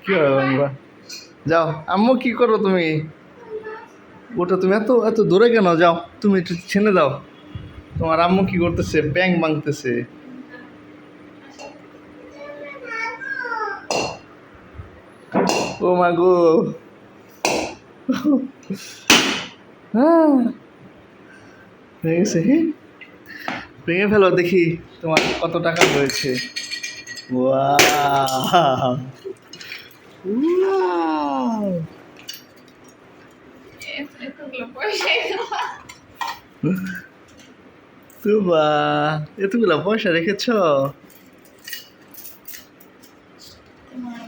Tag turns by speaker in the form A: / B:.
A: কিভাবে ভাঙবা? যাও, আম্মু কি করো তুমি? ওটা তুমি এত এত দূরে কেন? যাও, তুমি একটু ছেড়ে দাও। তোমার আম্মু কি করতেছে? ব্যাং ভাঙতেছে। ও মা গো! হ্যাঁ, হয়ে গেছে। হ্যাঁ, ভেঙে ফেলো দেখি তোমার কত টাকা হয়েছে। ওয়াও! ওয়াও!
B: এতগুলো পয়সা
A: তুবা, এতগুলা পয়সা রেখেছো?
B: তোমার